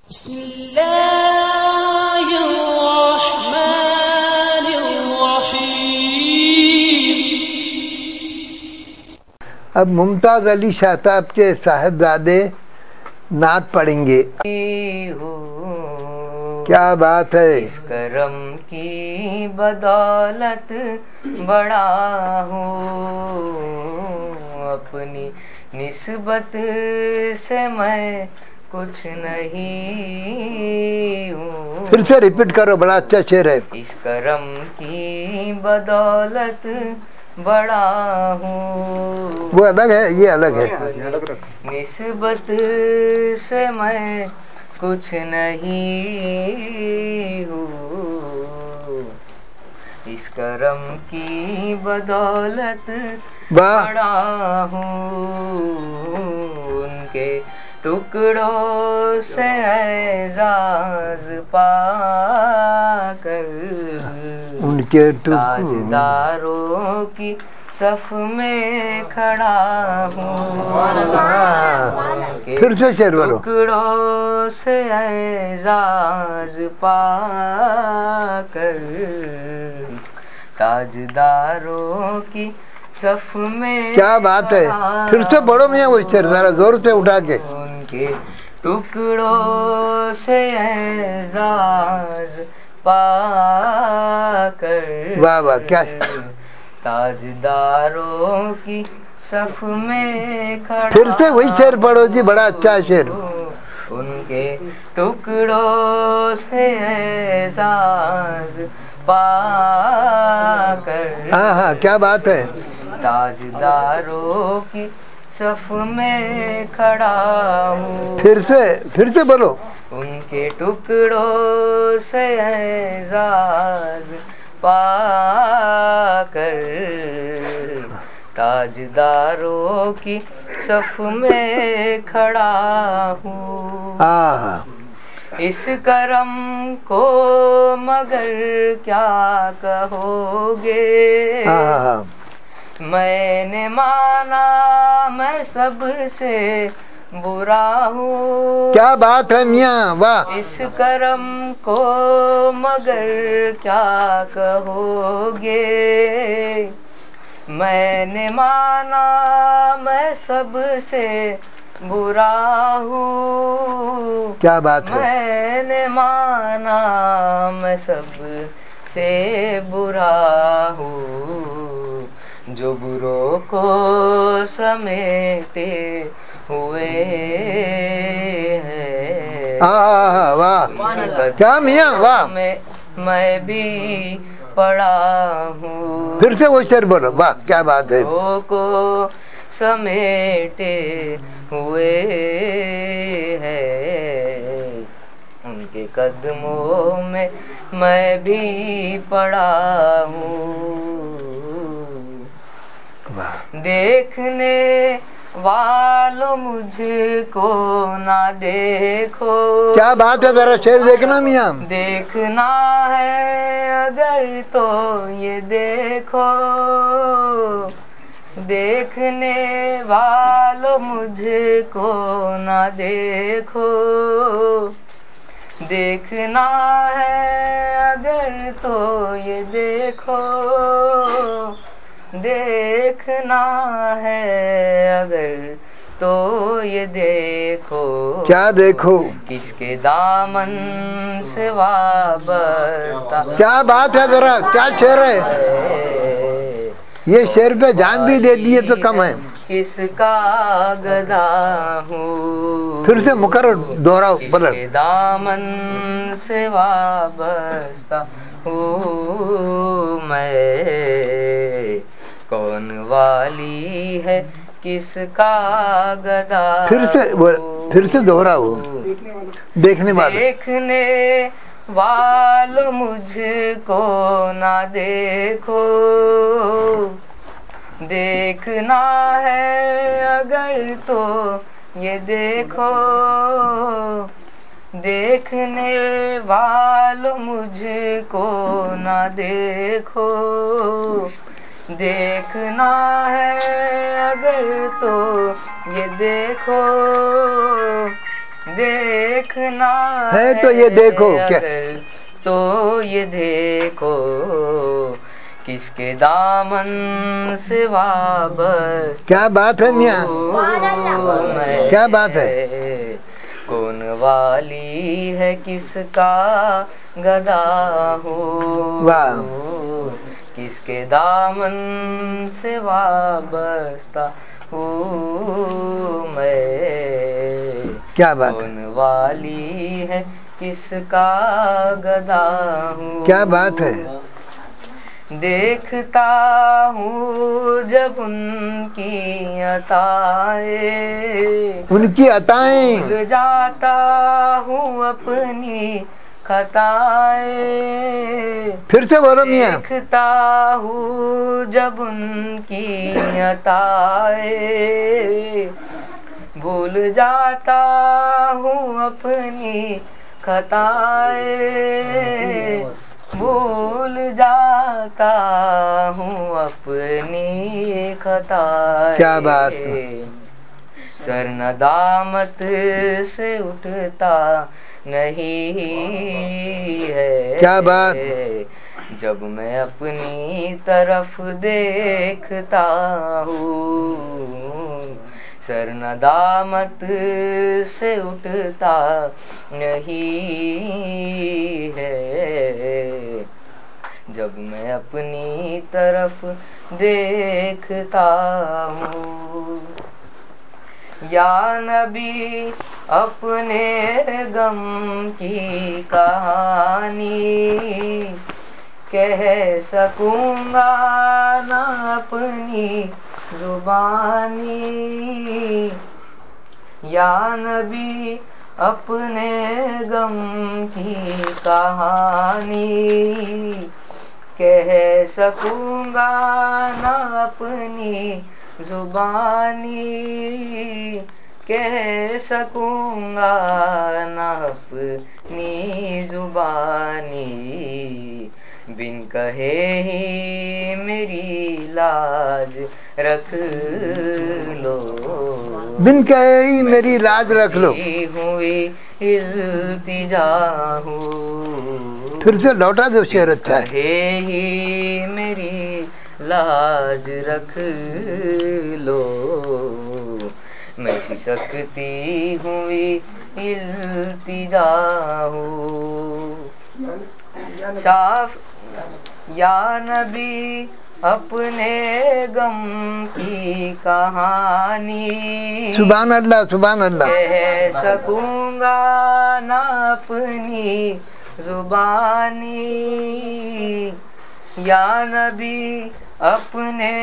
بسم اللہ الرحمن الرحیم۔ اب ممتاز علی شاہتاب کے صاحبزادے نعت پڑھیں گے۔ کیا بات ہے! اس کرم کی بدولت بڑا ہوں، اپنی نسبت سے میں کچھ نہیں ہوں۔ پھر سے ریپیٹ کرو، بڑا اچھا شعر ہے۔ اس کرم کی بدولت بڑا ہوں، وہ الگ ہے، یہ الگ ہے۔ نسبت سے میں کچھ نہیں ہوں، اس کرم کی بدولت بڑا ہوں، ان کے ٹکڑوں سے اعزاز پا کر ان کے تاجداروں کی صف میں کھڑا ہوں، پھر سے شعر بولو۔ ٹکڑوں سے اعزاز پا کر تاجداروں کی صف میں کیا بات ہے! پھر سے پڑھو میاں وہ شعر، ذرا زور سے اٹھا کے۔ ان کے ٹکڑوں سے اعزاز پا کر واہ واہ، کیا تاجداروں کی صف میں کھڑا۔ پھر سے وہی شعر پڑھو جی، بڑا اچھا شعر۔ ان کے ٹکڑوں سے اعزاز پا کر ہاں ہاں، کیا بات ہے! تاجداروں کی صف میں کھڑا ہوں، پھر سے بولو۔ ان کے ٹکڑوں سے اعزاز پا کر تاجداروں کی صف میں کھڑا ہوں، اس کرم کو مگر کیا کہو گے، میں نے مانا میں سب سے برا ہوں۔ کیا بات ہے میاں، واہ! اس کرم کو مگر کیا کہو گے، میں نے مانا میں سب سے برا ہوں۔ کیا بات ہے! میں نے مانا میں سب سے برا ہوں، جو بروں کو سمیٹے ہوئے ہے۔ واہ! کیا میاں، واہ! میں بھی پڑا ہوں، پھر سے وہ شعر بولو، واہ کیا بات ہے! کو سمیٹے ہوئے ہے، ان کے قدموں میں میں بھی پڑا ہوں، دیکھنے والوں مجھ کو نہ دیکھو۔ کیا بات ہے! ذرا شعر دیکھنا میاں۔ دیکھنا ہے اگر تو یہ دیکھو، دیکھنے والوں مجھ کو نہ دیکھو، دیکھنا ہے اگر تو یہ دیکھو، دیکھنا ہے اگر تو یہ دیکھو۔ کیا دیکھو؟ کس کے دامن سے وابستہ۔ کیا بات ہے! ذرا کیا شعر ہے! یہ شعر پہ جان بھی دے دیے تو کم ہے۔ کس کا گدا ہوں، پھر سے مکرر دوہراؤ، کس بلر۔ کے دامن سے وابستہ ہوں میں، کون والی ہے کس کا گدا ہوں۔ پھر سے دوہراؤ، دیکھنے والے۔ دیکھنے والوں مجھ کو نہ دیکھو، دیکھنا ہے اگر تو یہ دیکھو، دیکھنے والوں مجھ کو نہ دیکھو، دیکھنا ہے اگر تو یہ دیکھو، دیکھنا ہے تو یہ دیکھو کیا اگر تو یہ دیکھو کس کے دامن سے وابستہ کیا بات ہے میاں میں کیا بات ہے کون والی ہے کس کا گدا ہوں واہ کس کے دامن سے وابستہ ہوں میں کیا بات ہے کون والی ہے کس کا گدا ہوں کیا بات ہے دیکھتا ہوں جب ان کی عطائیں ان کی عطائیں بھول جاتا ہوں اپنی خطائیں پھر سے بولو میاں دیکھتا ہوں جب ان کی عطائیں بھول جاتا ہوں اپنی خطائیں بھول جاتا ہوں اپنی خطائیں کیا بات سر ندامت سے اٹھتا نہیں ہے کیا بات جب میں اپنی طرف دیکھتا ہوں سر ندامت سے اٹھتا نہیں ہے جب میں اپنی طرف دیکھتا ہوں یا نبی اپنے غم کی کہانی کہہ سکوں گا نہ اپنی زبانی یا نبی اپنے غم کی کہانی کہہ سکوں گا نہ اپنی زبانی کہہ سکوں گا نہ اپنی زبانی بن کہے ہی میری لاج رکھ لو بن کہے ہی میری لاج رکھ لو ہوئی التجا ہوں پھر سے لوٹا دو شعر اچھا ہے کہے ہی میری لاج رکھ لو میں سسکتی ہوئی التجا ہوں صاف یا نبی اپنے غم کی کہانی سبحان اللہ سبحان اللہ کہہ سکوں گا نہ اپنی زبانی یا نبی اپنے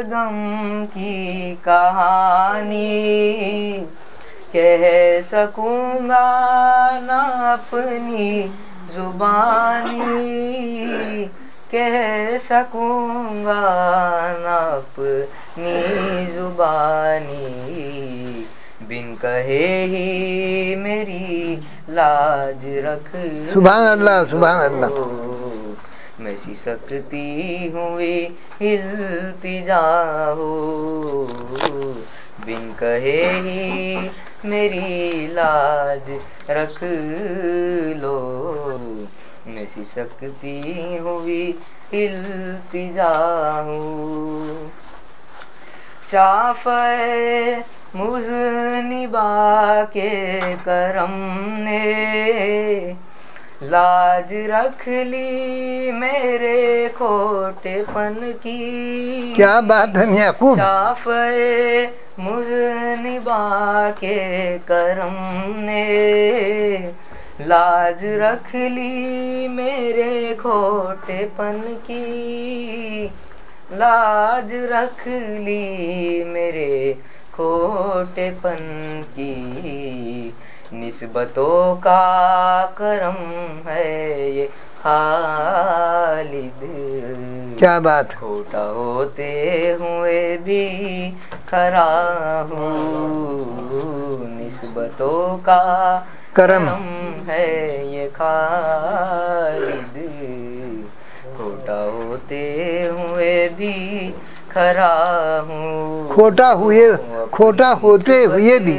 غم کی کہانی کہہ سکوں گا نہ اپنی زبانی کہہ سکوں گا نہ اپنی زبانی بن کہے ہی میری لاج رکھ سبحان اللہ سبحان اللہ میں سسکتی ہوئی التجا ہو بن کہے ہی میری لاج رکھ لو میں سسکتی ہوئی التجا ہوں شافع مذنبا کے کرم نے لاج رکھ لی میرے کھوٹے پن کی کیا بات ہے یعقوب شافع مذنبا کے کرم نے لاج رکھ لی میرے کھوٹے پن کی لاج رکھ لی میرے کھوٹے پن کی نسبتوں کا کرم ہے یہ خالد کیا بات کھوٹا ہوتے ہوئے بھی کھرا ہوں نسبتوں کا کرم ہے یہ خالد کھوٹا ہوتے ہوئے بھی کھرا ہوں کھوٹا ہوتے ہوئے بھی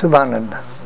سبحان اللہ.